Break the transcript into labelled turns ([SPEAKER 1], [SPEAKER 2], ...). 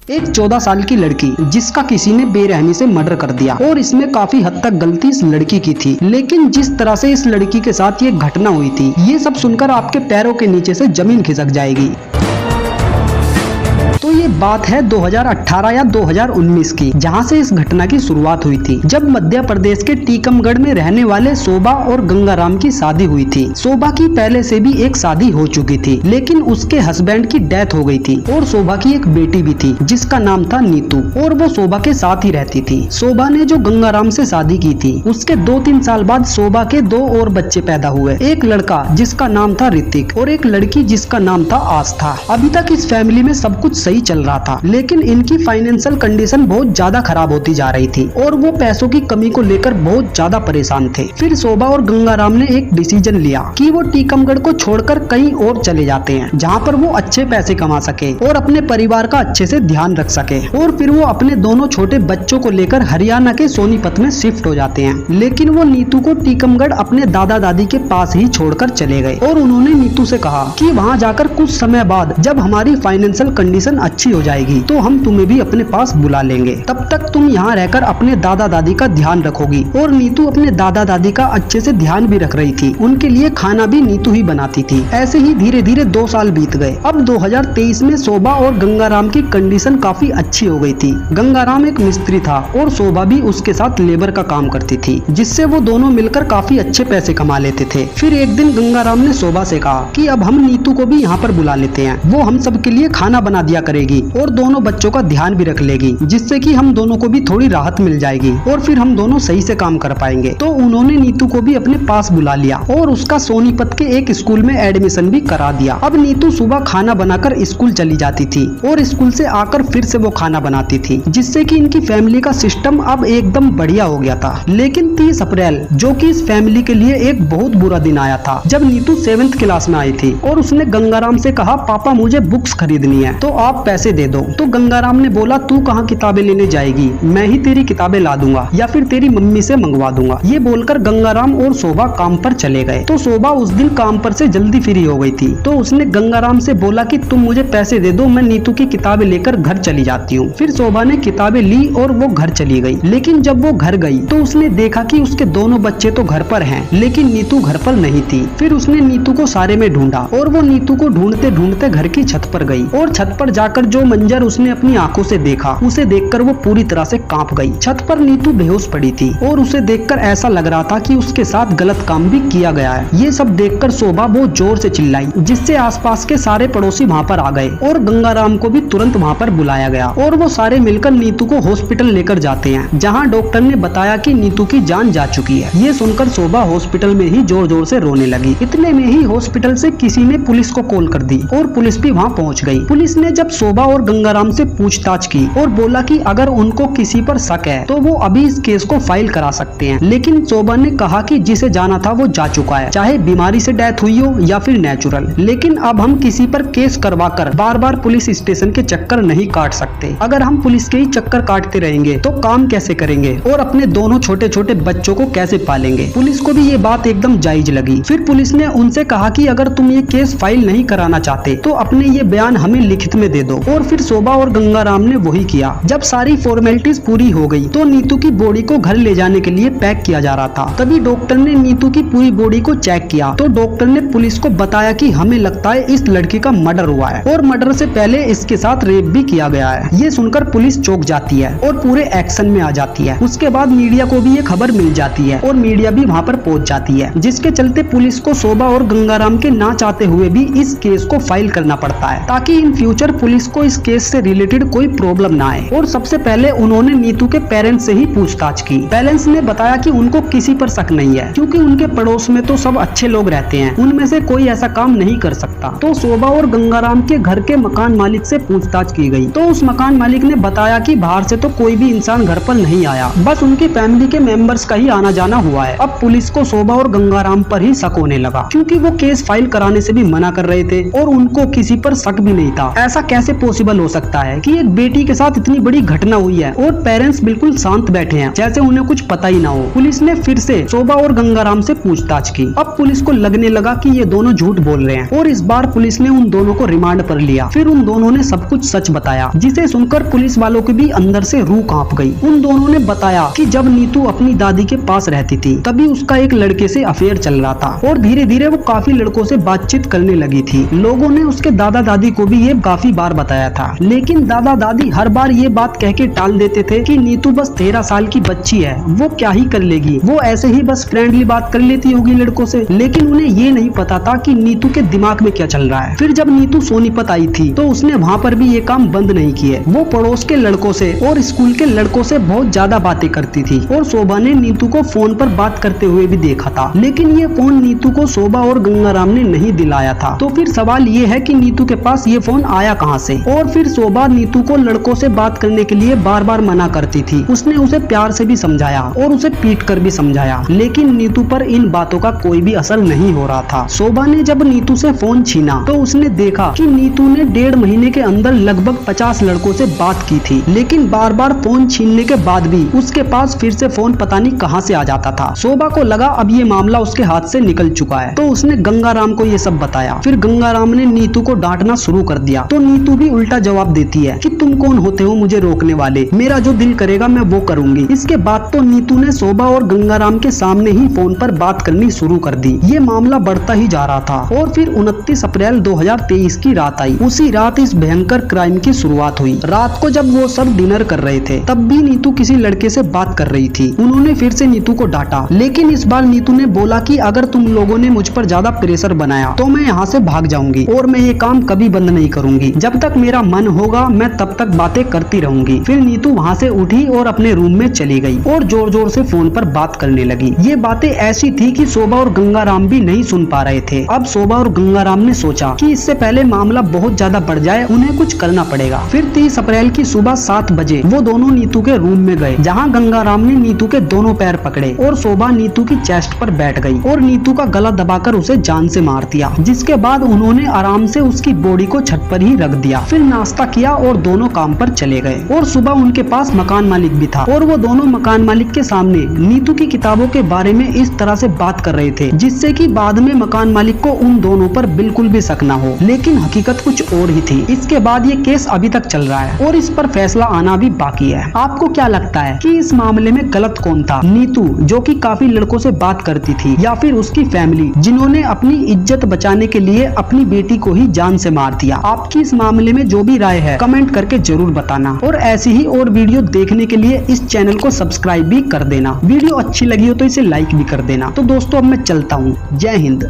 [SPEAKER 1] एक 14 साल की लड़की जिसका किसी ने बेरहमी से मर्डर कर दिया और इसमें काफी हद तक गलती इस लड़की की थी। लेकिन जिस तरह से इस लड़की के साथ ये घटना हुई थी, ये सब सुनकर आपके पैरों के नीचे से जमीन खिसक जाएगी। तो ये बात है 2018 या 2019 की, जहां से इस घटना की शुरुआत हुई थी, जब मध्य प्रदेश के टीकमगढ़ में रहने वाले शोभा और गंगाराम की शादी हुई थी। शोभा की पहले से भी एक शादी हो चुकी थी, लेकिन उसके हस्बैंड की डेथ हो गई थी और शोभा की एक बेटी भी थी जिसका नाम था नीतू, और वो शोभा के साथ ही रहती थी। शोभा ने जो गंगाराम से शादी की थी, उसके 2-3 साल बाद शोभा के 2 और बच्चे पैदा हुए, एक लड़का जिसका नाम था ऋतिक और एक लड़की जिसका नाम था आस्था। अभी तक इस फैमिली में सब कुछ सही चल रहा था, लेकिन इनकी फाइनेंशियल कंडीशन बहुत ज्यादा खराब होती जा रही थी और वो पैसों की कमी को लेकर बहुत ज्यादा परेशान थे। फिर शोभा और गंगाराम ने एक डिसीजन लिया कि वो टीकमगढ़ को छोड़कर कहीं और चले जाते हैं, जहाँ पर वो अच्छे पैसे कमा सके और अपने परिवार का अच्छे से ध्यान रख सके। और फिर वो अपने दोनों छोटे बच्चों को लेकर हरियाणा के सोनीपत में शिफ्ट हो जाते हैं। लेकिन वो नीतू को टीकमगढ़ अपने दादा दादी के पास ही छोड़कर चले गए और उन्होंने नीतू से कहा कि वहाँ जाकर कुछ समय बाद जब हमारी फाइनेंशियल कंडीशन अच्छी हो जाएगी तो हम तुम्हें भी अपने पास बुला लेंगे, तब तक तुम यहाँ रहकर अपने दादा दादी का ध्यान रखोगी। और नीतू अपने दादा दादी का अच्छे से ध्यान भी रख रही थी, उनके लिए खाना भी नीतू ही बनाती थी। ऐसे ही धीरे धीरे 2 साल बीत गए। अब 2023 में शोभा और गंगाराम की कंडीशन काफी अच्छी हो गई थी। गंगाराम एक मिस्त्री था और शोभा भी उसके साथ लेबर का काम करती थी, जिससे वो दोनों मिलकर काफी अच्छे पैसे कमा लेते थे। फिर एक दिन गंगाराम ने शोभा से कहा कि अब हम नीतू को भी यहाँ पर बुला लेते हैं, वो हम सबके लिए खाना बना दिया करेगी और दोनों बच्चों का ध्यान भी रख लेगी, जिससे कि हम दोनों को भी थोड़ी राहत मिल जाएगी और फिर हम दोनों सही से काम कर पाएंगे। तो उन्होंने नीतू को भी अपने पास बुला लिया और उसका सोनीपत के एक स्कूल में एडमिशन भी करा दिया। अब नीतू सुबह खाना बनाकर स्कूल चली जाती थी और स्कूल से आकर फिर से वो खाना बनाती थी, जिससे कि इनकी फैमिली का सिस्टम अब एकदम बढ़िया हो गया था। लेकिन 30 अप्रैल, जो कि इस फैमिली के लिए एक बहुत बुरा दिन आया था, जब नीतू 7th क्लास में आई थी और उसने गंगाराम से कहा, पापा मुझे बुक्स खरीदनी है तो आप पैसे दे दो। तो गंगाराम ने बोला, तू कहाँ किताबें लेने जाएगी, मैं ही तेरी किताबें ला दूंगा या फिर तेरी मम्मी से मंगवा दूंगा। ये बोलकर गंगाराम और शोभा काम पर चले गए। तो शोभा उस दिन काम पर से जल्दी फ्री हो गई थी, तो उसने गंगाराम से बोला कि तुम मुझे पैसे दे दो, मैं नीतू की किताबें लेकर घर चली जाती हूँ। फिर शोभा ने किताबें ली और वो घर चली गई। लेकिन जब वो घर गई तो उसने देखा कि उसके दोनों बच्चे तो घर पर हैं, लेकिन नीतू घर पर नहीं थी। फिर उसने नीतू को सारे में ढूंढा और वो नीतू को ढूंढते ढूंढते घर की छत पर गई और छत पर जाकर जो मंजर उसने अपनी आंखों से देखा, उसे देखकर वो पूरी तरह से कांप गई। छत पर नीतू बेहोश पड़ी थी और उसे देखकर ऐसा लग रहा था कि उसके साथ गलत काम भी किया गया है। ये सब देखकर शोभा बहुत जोर से चिल्लाई, जिससे आसपास के सारे पड़ोसी वहाँ पर आ गए और गंगाराम को भी तुरंत वहाँ पर बुलाया गया और वो सारे मिलकर नीतू को हॉस्पिटल लेकर जाते हैं, जहाँ डॉक्टर ने बताया कि नीतू की जान जा चुकी है। ये सुनकर शोभा हॉस्पिटल में ही जोर जोर से रोने लगी। इतने में ही हॉस्पिटल से किसी ने पुलिस को कॉल कर दी और पुलिस भी वहाँ पहुँच गई। पुलिस ने जब शोभा और गंगाराम से पूछताछ की और बोला कि अगर उनको किसी पर शक है तो वो अभी इस केस को फाइल करा सकते हैं। लेकिन शोभा ने कहा कि जिसे जाना था वो जा चुका है, चाहे बीमारी से डेथ हुई हो या फिर नेचुरल। लेकिन अब हम किसी पर केस करवाकर बार बार पुलिस स्टेशन के चक्कर नहीं काट सकते। अगर हम पुलिस के ही चक्कर काटते रहेंगे तो काम कैसे करेंगे और अपने दोनों छोटे छोटे बच्चों को कैसे पालेंगे। पुलिस को भी ये बात एकदम जायज लगी। फिर पुलिस ने उनसे कहा कि अगर तुम ये केस फाइल नहीं कराना चाहते तो अपने ये बयान हमें लिखित में दे दो। और फिर शोभा और गंगाराम ने वही किया। जब सारी फॉर्मेलिटीज पूरी हो गई तो नीतू की बॉडी को घर ले जाने के लिए पैक किया जा रहा था। तभी डॉक्टर ने नीतू की पूरी बॉडी को चेक किया तो डॉक्टर ने पुलिस को बताया कि हमें लगता है इस लड़की का मर्डर हुआ है और मर्डर से पहले इसके साथ रेप भी किया गया है। ये सुनकर पुलिस चौंक जाती है और पूरे एक्शन में आ जाती है। उसके बाद मीडिया को भी ये खबर मिल जाती है और मीडिया भी वहाँ पर पहुँच जाती है, जिसके चलते पुलिस को शोभा और गंगाराम के ना चाहते हुए भी इस केस को फाइल करना पड़ता है, ताकि इन फ्यूचर पुलिस को इस केस से रिलेटेड कोई प्रॉब्लम ना आए। और सबसे पहले उन्होंने नीतू के पेरेंट्स से ही पूछताछ की। पेरेंट्स ने बताया कि उनको किसी पर शक नहीं है, क्योंकि उनके पड़ोस में तो सब अच्छे लोग रहते हैं, उनमें से कोई ऐसा काम नहीं कर सकता। तो शोभा और गंगाराम के घर के मकान मालिक से पूछताछ की गई तो उस मकान मालिक ने बताया कि बाहर से तो कोई भी इंसान घर पर नहीं आया, बस उनकी फैमिली के मेंबर्स का ही आना जाना हुआ है। अब पुलिस को शोभा और गंगाराम पर ही शक होने लगा, क्योंकि वो केस फाइल कराने से भी मना कर रहे थे और उनको किसी पर शक भी नहीं था। ऐसा कैसे पॉसिबल हो सकता है कि एक बेटी के साथ इतनी बड़ी घटना हुई है और पेरेंट्स बिल्कुल शांत बैठे हैं, जैसे उन्हें कुछ पता ही ना हो। पुलिस ने फिर से शोभा और गंगाराम से पूछताछ की। अब पुलिस को लगने लगा कि ये दोनों झूठ बोल रहे हैं और इस बार पुलिस ने उन दोनों को रिमांड पर लिया। फिर उन दोनों ने सब कुछ सच बताया, जिसे सुनकर पुलिस वालों की भी अंदर से रूह कांप गई। उन दोनों ने बताया कि जब नीतू अपनी दादी के पास रहती थी तभी उसका एक लड़के से अफेयर चल रहा था और धीरे धीरे वो काफी लड़कों से बातचीत करने लगी थी। लोगों ने उसके दादा दादी को भी ये काफी बार बताया था, लेकिन दादा दादी हर बार ये बात कह के टाल देते थे कि नीतू बस 13 साल की बच्ची है, वो क्या ही कर लेगी, वो ऐसे ही बस फ्रेंडली बात कर लेती होगी लड़कों से। लेकिन उन्हें ये नहीं पता था कि नीतू के दिमाग में क्या चल रहा है। फिर जब नीतू सोनीपत आई थी तो उसने वहाँ पर भी ये काम बंद नहीं किए। वो पड़ोस के लड़कों से और स्कूल के लड़कों से बहुत ज्यादा बातें करती थी और शोभा ने नीतू को फोन पर बात करते हुए भी देखा था, लेकिन ये फोन नीतू को शोभा और गंगाराम ने नहीं दिलाया था। तो फिर सवाल ये है कि नीतू के पास ये फोन आया कहाँ से। और फिर शोभा नीतू को लड़कों से बात करने के लिए बार बार मना करती थी। उसने उसे प्यार से भी समझाया और उसे पीट कर भी समझाया, लेकिन नीतू पर इन बातों का कोई भी असर नहीं हो रहा था। शोभा ने जब नीतू से फोन छीना तो उसने देखा कि नीतू ने 1.5 महीने के अंदर लगभग 50 लड़कों से बात की थी, लेकिन बार बार फोन छीनने के बाद भी उसके पास फिर से फोन पता नहीं कहां से आ जाता था। शोभा को लगा अब ये मामला उसके हाथ से निकल चुका है, तो उसने गंगाराम को ये सब बताया। फिर गंगाराम ने नीतू को डांटना शुरू कर दिया, तो नीतू भी उल्टा जवाब देती है कि तुम कौन होते हो मुझे रोकने वाले, मेरा जो दिल करेगा मैं वो करूंगी। इसके बाद तो नीतू ने शोभा और गंगाराम के सामने ही फोन पर बात करनी शुरू कर दी। ये मामला बढ़ता ही जा रहा था और फिर 29 अप्रैल 2023 की रात आई। उसी रात इस भयंकर क्राइम की शुरुआत हुई। रात को जब वो सब डिनर कर रहे थे तब भी नीतू किसी लड़के से बात कर रही थी। उन्होंने फिर से नीतू को डांटा, लेकिन इस बार नीतू ने बोला कि अगर तुम लोगों ने मुझ पर ज्यादा प्रेशर बनाया तो मैं यहाँ से भाग जाऊंगी और मैं ये काम कभी बंद नहीं करूंगी। जब तक मेरा मन होगा मैं तब तक बातें करती रहूंगी। फिर नीतू वहाँ से उठी और अपने रूम में चली गई और जोर जोर से फोन पर बात करने लगी। ये बातें ऐसी थी कि शोभा और गंगाराम भी नहीं सुन पा रहे थे। अब शोभा और गंगाराम ने सोचा कि इससे पहले मामला बहुत ज्यादा बढ़ जाए, उन्हें कुछ करना पड़ेगा। फिर 30 अप्रैल की सुबह 7 बजे वो दोनों नीतू के रूम में गए, जहाँ गंगाराम ने नीतू के दोनों पैर पकड़े और शोभा नीतू की चेस्ट पर बैठ गई और नीतू का गला दबाकर उसे जान से मार दिया। जिसके बाद उन्होंने आराम से उसकी बॉडी को छत पर ही रख दिया। फिर नाश्ता किया और दोनों काम पर चले गए। और सुबह उनके पास मकान मालिक भी था और वो दोनों मकान मालिक के सामने नीतू की किताबों के बारे में इस तरह से बात कर रहे थे जिससे कि बाद में मकान मालिक को उन दोनों पर बिल्कुल भी शक न हो, लेकिन हकीकत कुछ और ही थी। इसके बाद ये केस अभी तक चल रहा है और इस पर फैसला आना भी बाकी है। आपको क्या लगता है कि इस मामले में गलत कौन था, नीतू जो कि काफी लड़कों से बात करती थी, या फिर उसकी फैमिली जिन्होंने अपनी इज्जत बचाने के लिए अपनी बेटी को ही जान से मार दिया? आपकी इस मामले में जो भी राय है कमेंट करके जरूर बताना और ऐसी ही और वीडियो देखने के लिए इस चैनल को सब्सक्राइब भी कर देना। वीडियो अच्छी लगी हो तो इसे लाइक भी कर देना। तो दोस्तों अब मैं चलता हूँ। जय हिंद।